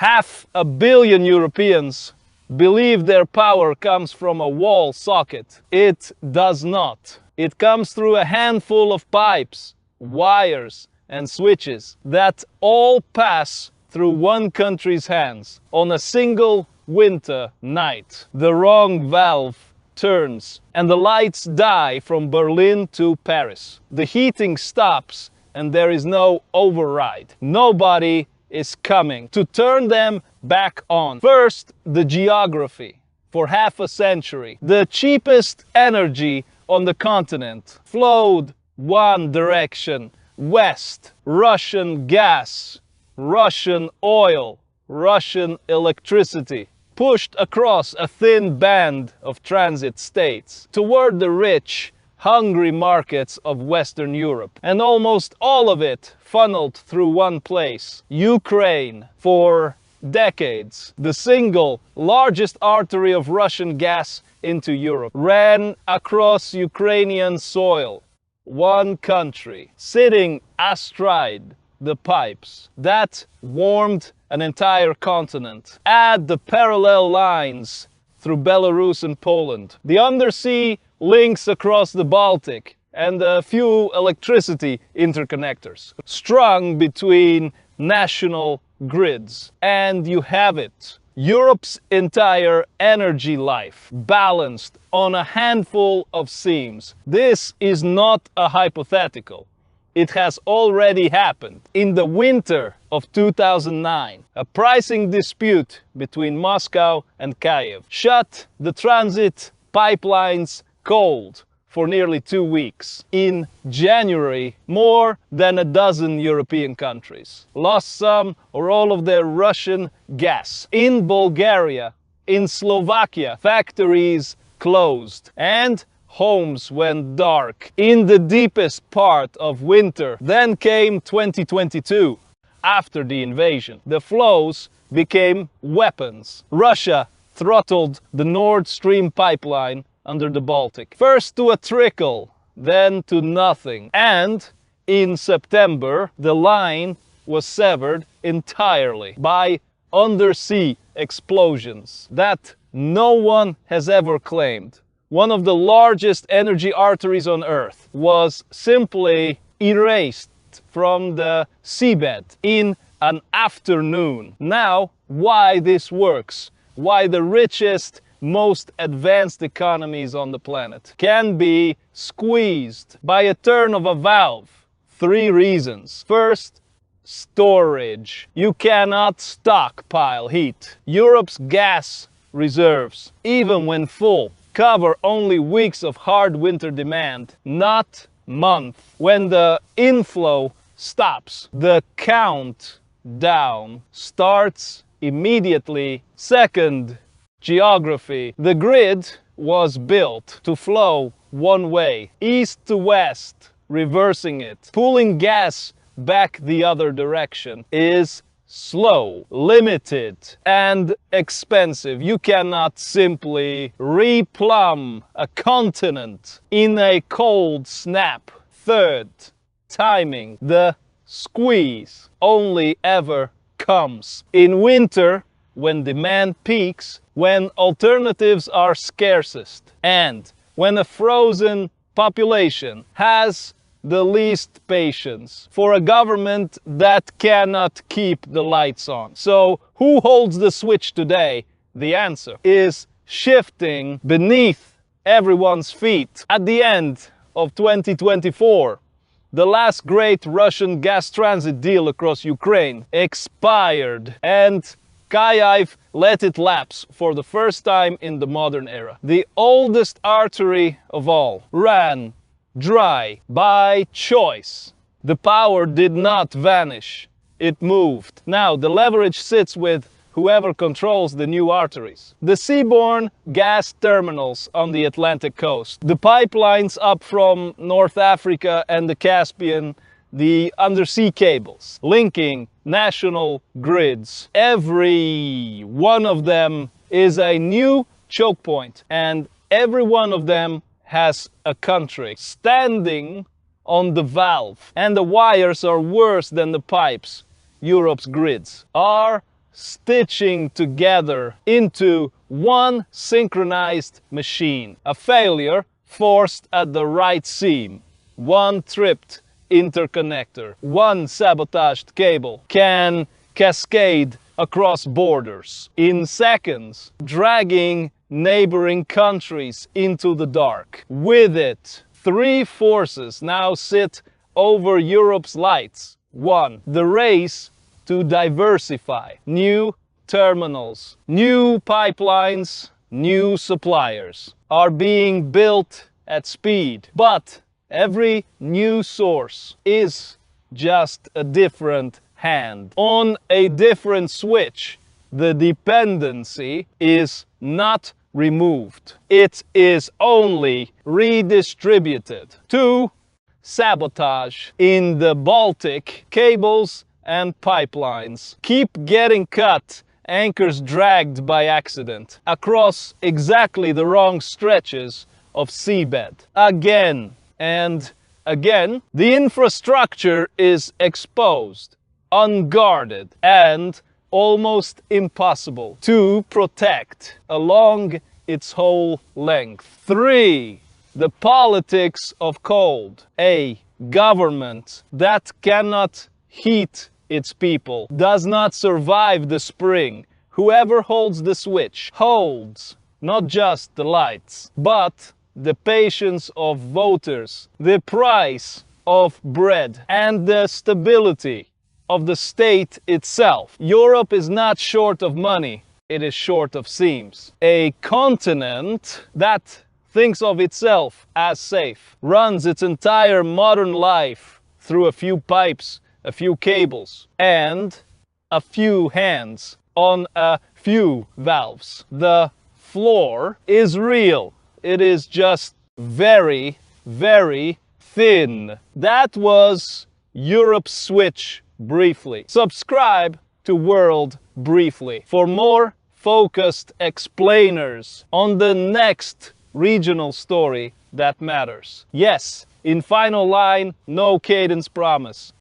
500 million Europeans believe their power comes from a wall socket. It does not. It comes through a handful of pipes, wires, and switches that all pass through one country's hands on a single winter night. The wrong valve turns and the lights die from Berlin to Paris. The heating stops and there is no override. Nobody is coming to turn them back on. First, the geography. For half a century, the cheapest energy on the continent flowed one direction, west. Russian gas, Russian oil, Russian electricity, pushed across a thin band of transit states toward the rich, hungry markets of Western Europe. And almost all of it funneled through one place, Ukraine. For decades, the single largest artery of Russian gas into Europe ran across Ukrainian soil. One country, sitting astride the pipes that warmed an entire continent. Add the parallel lines through Belarus and Poland, the undersea links across the Baltic, and a few electricity interconnectors strung between national grids. And you have it. Europe's entire energy life balanced on a handful of seams. This is not a hypothetical. It has already happened. In the winter of 2009, a pricing dispute between Moscow and Kyiv shut the transit pipelines cold for nearly 2 weeks. In January, more than a dozen European countries lost some or all of their Russian gas. In Bulgaria, in Slovakia, factories closed and homes went dark in the deepest part of winter. Then came 2022. After the invasion, the flows became weapons. Russia throttled the Nord Stream pipeline under the Baltic. First to a trickle, then to nothing. And in September, the line was severed entirely by undersea explosions that no one has ever claimed. One of the largest energy arteries on Earth was simply erased from the seabed in an afternoon. Now, why this works, why the richest, most advanced economies on the planet can be squeezed by a turn of a valve. 3 reasons. First, storage. You cannot stockpile heat. Europe's gas reserves, even when full, cover only weeks of hard winter demand, not months. When the inflow stops, the countdown starts immediately. Second, geography. The grid was built to flow one way, east to west, reversing it. Pulling gas back the other direction is slow, limited, and expensive. You cannot simply replumb a continent in a cold snap. Third, timing. The squeeze only ever comes in winter, when demand peaks, when alternatives are scarcest, and when a frozen population has the least patience for a government that cannot keep the lights on. So who holds the switch today? The answer is shifting beneath everyone's feet. At the end of 2024, the last great Russian gas transit deal across Ukraine expired, and Kyiv let it lapse for the first time in the modern era. The oldest artery of all ran dry by choice. The power did not vanish, it moved. Now the leverage sits with whoever controls the new arteries. The seaborne gas terminals on the Atlantic coast, the pipelines up from North Africa and the Caspian, the undersea cables linking national grids. Every one of them is a new choke point, and every one of them has a country standing on the valve. And the wires are worse than the pipes. Europe's grids are stitching together into one synchronized machine. A failure forced at the right seam. One tripped interconnector, one sabotaged cable can cascade across borders in seconds, dragging neighboring countries into the dark. With it, three forces now sit over Europe's lights. One, the race to diversify. New terminals, new pipelines, new suppliers are being built at speed. But every new source is just a different hand on a different switch. The dependency is not removed. It is only redistributed. 2. Sabotage. In the Baltic, cables and pipelines keep getting cut, anchors dragged by accident across exactly the wrong stretches of seabed. Again and again, the infrastructure is exposed, unguarded, and almost impossible to protect along its whole length. 3. The politics of cold. A government that cannot heat its people does not survive the spring. Whoever holds the switch holds not just the lights, but the patience of voters, the price of bread, and the stability of the state itself. Europe is not short of money, it is short of seams. A continent that thinks of itself as safe runs its entire modern life through a few pipes, a few cables, and a few hands on a few valves. The floor is real. It is just very, very thin. That was Europe Switch briefly. Subscribe to World Briefly for more focused explainers on the next regional story that matters. Yes, in final line, no cadence promise.